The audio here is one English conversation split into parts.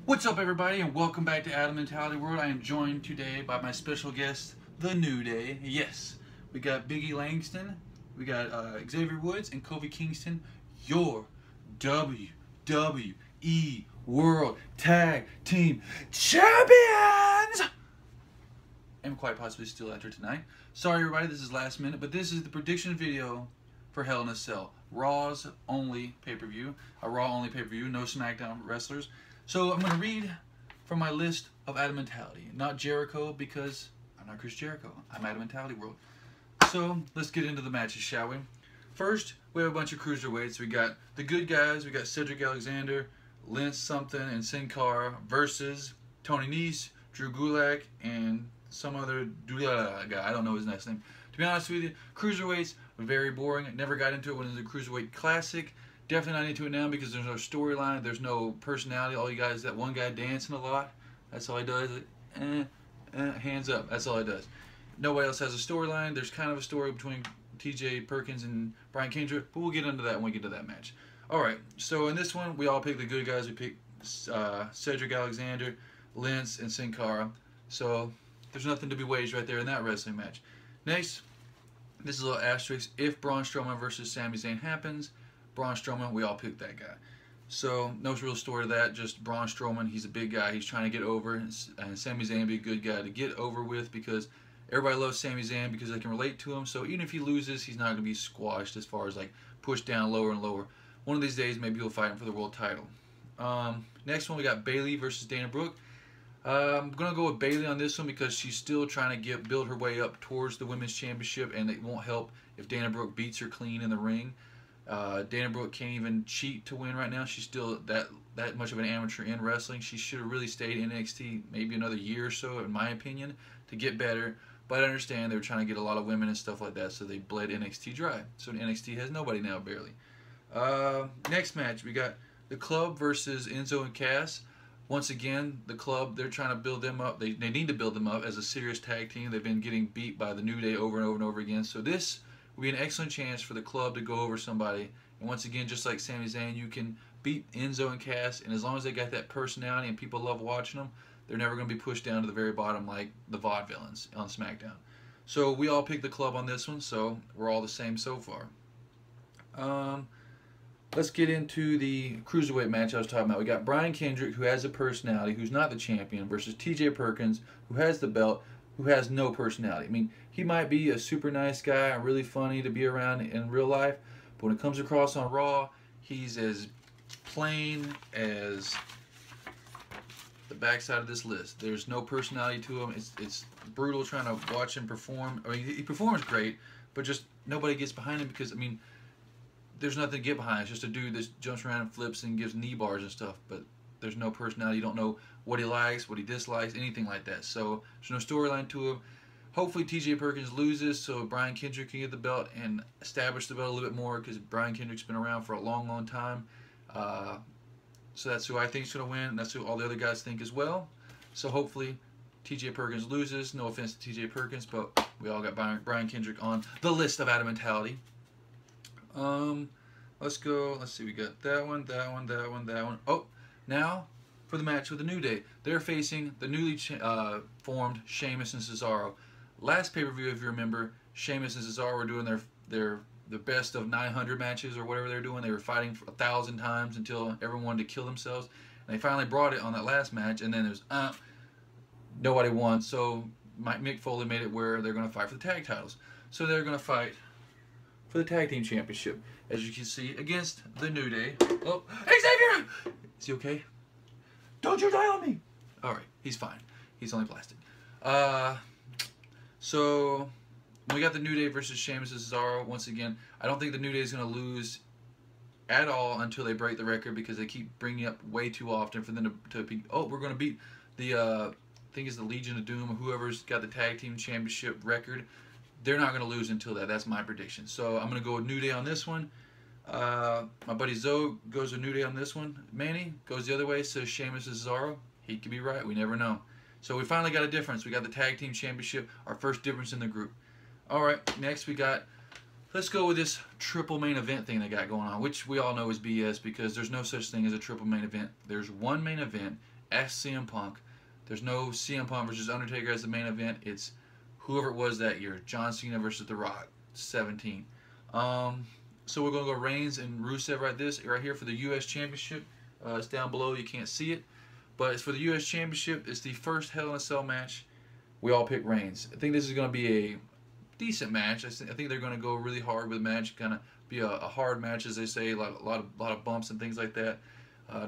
What's up, everybody, and welcome back to Adam Mentality World. I am joined today by my special guest, The New Day. Yes, we got Biggie Langston, we got Xavier Woods, and Kofi Kingston, your WWE World Tag Team Champions! And quite possibly still after tonight. Sorry, everybody, this is last minute, but this is the prediction video for Hell in a Cell. Raw's only pay-per-view, a Raw only pay-per-view, no SmackDown wrestlers. So I'm going to read from my list of Adam Mentality. Not Jericho, because I'm not Chris Jericho. I'm Adam Mentality World. So let's get into the matches, shall we? First, we have a bunch of cruiserweights. We got the good guys. We got Cedric Alexander, Lance something, and Sin Cara versus Tony Nese, Drew Gulak, and some other guy. I don't know his next name. To be honest with you, cruiserweights are very boring. I never got into it when it was a cruiserweight classic. Definitely not into it now because there's no storyline, there's no personality. All you guys, that one guy dancing a lot, that's all he does. Hands up, that's all he does. Nobody else has a storyline. There's kind of a story between TJ Perkins and Brian Kendrick, but we'll get into that when we get to that match. Alright, so in this one, we all pick the good guys. We pick Cedric Alexander, Lance, and Sin Cara. So there's nothing to be waged right there in that wrestling match. Next, this is a little asterisk. If Braun Strowman versus Sami Zayn happens, Braun Strowman, we all picked that guy. So, no real story to that, just Braun Strowman, he's a big guy, he's trying to get over, and Sami Zayn be a good guy to get over with because everybody loves Sami Zayn because they can relate to him, so even if he loses, he's not going to be squashed as far as like pushed down lower and lower. One of these days, maybe he'll fight him for the world title. Next one, we got Bayley versus Dana Brooke. I'm going to go with Bayley on this one because she's still trying to build her way up towards the Women's Championship, and it won't help if Dana Brooke beats her clean in the ring. Dana Brooke can't even cheat to win right now. She's still that much of an amateur in wrestling. She should have really stayed in NXT maybe another year or so, in my opinion, to get better. But I understand they were trying to get a lot of women and stuff like that, so they bled NXT dry. So NXT has nobody now, barely. Next match, we got the Club versus Enzo and Cass. Once again, the Club, they're trying to build them up. They need to build them up as a serious tag team. They've been getting beat by the New Day over and over and over again. So this will be an excellent chance for the Club to go over somebody. And once again, just like Sami Zayn, you can beat Enzo and Cass, and as long as they got that personality and people love watching them, they're never going to be pushed down to the very bottom like the Vaudevillains on SmackDown. So we all picked the Club on this one, so we're all the same so far. Let's get into the cruiserweight match I was talking about. We got Brian Kendrick, who has a personality, who's not the champion, versus TJ Perkins, who has the belt, who has no personality. I mean, he might be a super nice guy and really funny to be around in real life, but when it comes across on Raw, he's as plain as the backside of this list. There's no personality to him. It's brutal trying to watch him perform. I mean, he performs great, but just nobody gets behind him because, I mean, there's nothing to get behind. It's just a dude that jumps around and flips and gives knee bars and stuff, but there's no personality. You don't know what he likes, what he dislikes, anything like that. So there's no storyline to him. Hopefully TJ Perkins loses so Brian Kendrick can get the belt and establish the belt a little bit more because Brian Kendrick's been around for a long, long time. So that's who I think is going to win, and that's who all the other guys think as well. So hopefully TJ Perkins loses. No offense to TJ Perkins, but we all got Brian Kendrick on the list of Adam Mentality. Let's go. Let's see. We got that one, that one, that one, that one. Oh, now for the match with the New Day. They're facing the newly formed Sheamus and Cesaro. Last pay-per-view, if you remember, Sheamus and Cesaro were doing the best of 900 matches or whatever they're doing. They were fighting for 1,000 times until everyone wanted to kill themselves. And they finally brought it on that last match, and then it was nobody won. So Mick Foley made it where they're going to fight for the tag titles. So they're going to fight for the tag team championship, as you can see, against the New Day. Oh, Xavier! Is he okay? Don't you die on me! Alright, he's fine. He's only plastic. So we got the New Day versus Sheamus and Cesaro. Once again, I don't think the New Day is going to lose at all until they break the record because they keep bringing it up way too often for them to be, oh, we're going to beat the, I think it's the Legion of Doom or whoever's got the tag team championship record. They're not going to lose until that. That's my prediction. So I'm going to go with New Day on this one. My buddy Zoe goes with New Day on this one. Manny goes the other way, says Sheamus and Cesaro. He could be right. We never know. So we finally got a difference. We got the tag team championship, our first difference in the group. All right, next we got, let's go with this triple main event thing they got going on, which we all know is BS because there's no such thing as a triple main event. There's one main event, ask CM Punk. There's no CM Punk versus Undertaker as the main event. It's whoever it was that year. John Cena versus The Rock, 17. So we're going to go Reigns and Rusev right here for the U.S. Championship. It's down below. You can't see it. But it's for the U.S. Championship. It's the first Hell in a Cell match. We all pick Reigns. I think this is going to be a decent match. I think they're going to go really hard with the match. Kind of be a hard match, as they say. A lot of bumps and things like that.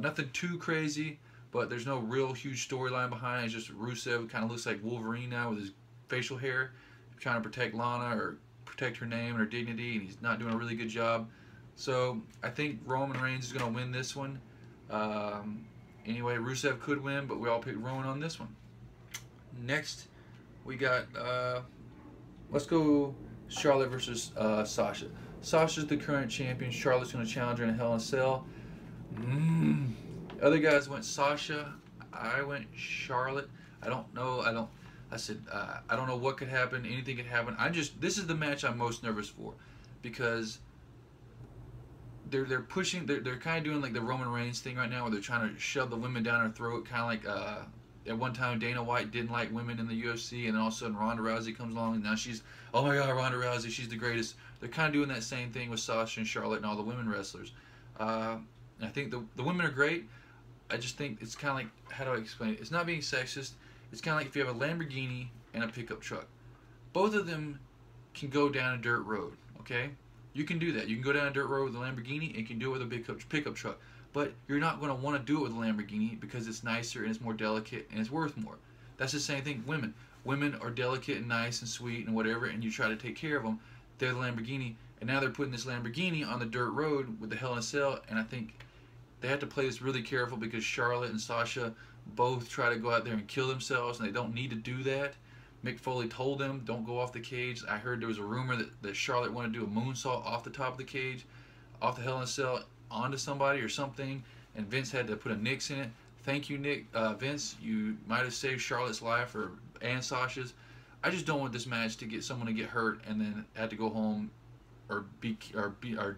Nothing too crazy, but there's no real huge storyline behind it. It's just Rusev kind of looks like Wolverine now with his facial hair, trying to protect Lana or protect her name and her dignity, and he's not doing a really good job. So I think Roman Reigns is going to win this one. Anyway, Rusev could win, but we all picked Roman on this one. Next, we got, let's go Charlotte versus Sasha. Sasha's the current champion. Charlotte's going to challenge her in a Hell in a Cell. Other guys went Sasha. I went Charlotte. I don't know. I said, I don't know what could happen. Anything could happen. This is the match I'm most nervous for, because they're pushing. They're kind of doing like the Roman Reigns thing right now, where they're trying to shove the women down her throat, kind of like at one time Dana White didn't like women in the UFC, and then all of a sudden Ronda Rousey comes along, and now she's, oh my God, Ronda Rousey, she's the greatest. They're kind of doing that same thing with Sasha and Charlotte and all the women wrestlers. I think the women are great. I just think it's kind of like, how do I explain it? It's not being sexist. It's kind of like if you have a Lamborghini and a pickup truck. Both of them can go down a dirt road, okay? You can do that. You can go down a dirt road with a Lamborghini, and you can do it with a big pickup truck. But you're not going to want to do it with a Lamborghini because it's nicer and it's more delicate and it's worth more. That's the same thing. Women are delicate and nice and sweet and whatever, and you try to take care of them. They're the Lamborghini, and now they're putting this Lamborghini on the dirt road with the Hell in a Cell, and I think they have to play this really careful because Charlotte and Sasha both try to go out there and kill themselves, and they don't need to do that. Mick Foley told them, don't go off the cage. I heard there was a rumor that Charlotte wanted to do a moonsault off the top of the cage, off the Hell in a Cell, onto somebody or something, and Vince had to put a nix in it. Thank you, Vince. You might have saved Charlotte's life and Sasha's. I just don't want this match to get someone to get hurt and then have to go home or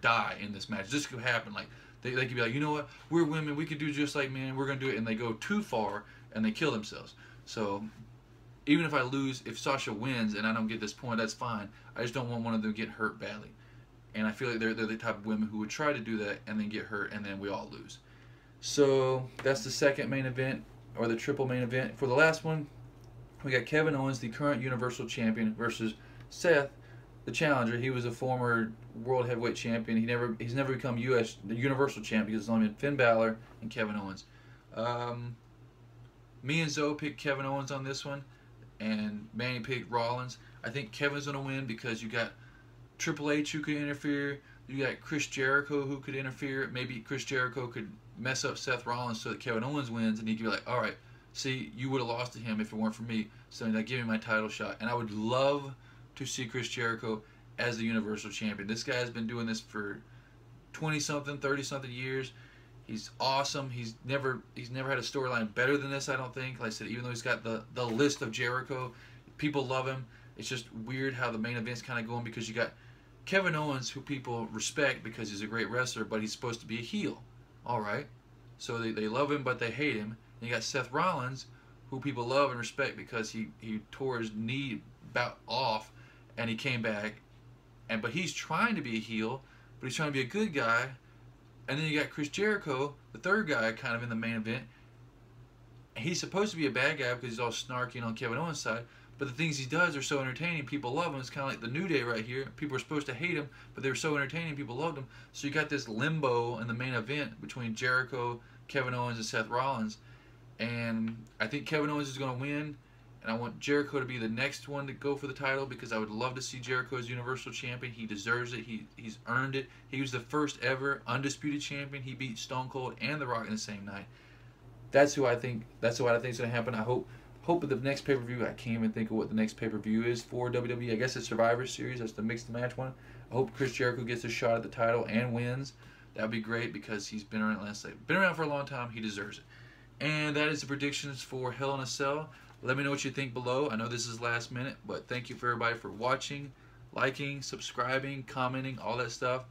die in this match. This could happen. Like they could be like, you know what? We're women. We could do just like men. We're gonna do it, and they go too far and they kill themselves. So even if I lose, if Sasha wins and I don't get this point, that's fine. I just don't want one of them to get hurt badly. And I feel like they're the type of women who would try to do that and then get hurt, and then we all lose. So that's the second main event, or the triple main event. For the last one, we got Kevin Owens, the current Universal Champion, versus Seth, the challenger. He was a former World Heavyweight Champion. He's never become the Universal Champion because it's only been Finn Balor and Kevin Owens. Me and Zoe picked Kevin Owens on this one, and Manny picked Rollins. I think Kevin's going to win because you got Triple H who could interfere. You got Chris Jericho who could interfere. Maybe Chris Jericho could mess up Seth Rollins so that Kevin Owens wins, and he could be like, all right, see, you would have lost to him if it weren't for me, so like, give me my title shot. And I would love to see Chris Jericho as the Universal Champion. This guy has been doing this for 20-something, 30-something years. He's awesome. He's never had a storyline better than this, I don't think. Like I said, even though he's got the list of Jericho, people love him. It's just weird how the main event's kind of going, because you got Kevin Owens, who people respect because he's a great wrestler, but he's supposed to be a heel. All right. So they love him, but they hate him. And you got Seth Rollins, who people love and respect because he tore his knee about off, and he came back. But he's trying to be a heel, but he's trying to be a good guy. And then you got Chris Jericho, the third guy, kind of in the main event. He's supposed to be a bad guy because he's all snarky on Kevin Owens' side. But the things he does are so entertaining, people love him. It's kind of like the New Day right here. People are supposed to hate him, but they were so entertaining, people loved him. So you got this limbo in the main event between Jericho, Kevin Owens, and Seth Rollins. And I think Kevin Owens is going to win. And I want Jericho to be the next one to go for the title, because I would love to see Jericho as Universal Champion. He deserves it. He's earned it. He was the first ever undisputed champion. He beat Stone Cold and The Rock in the same night. That's what I think is going to happen. I hope at the next pay-per-view, I can't even think of what the next pay-per-view is for WWE. I guess it's Survivor Series. That's the mixed match one. I hope Chris Jericho gets a shot at the title and wins. That would be great because he's been around, been around for a long time. He deserves it. And that is the predictions for Hell in a Cell. Let me know what you think below. I know this is last minute, but thank you for everybody for watching, liking, subscribing, commenting, all that stuff.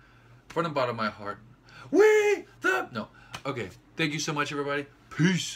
From the bottom of my heart. Okay. Thank you so much, everybody. Peace.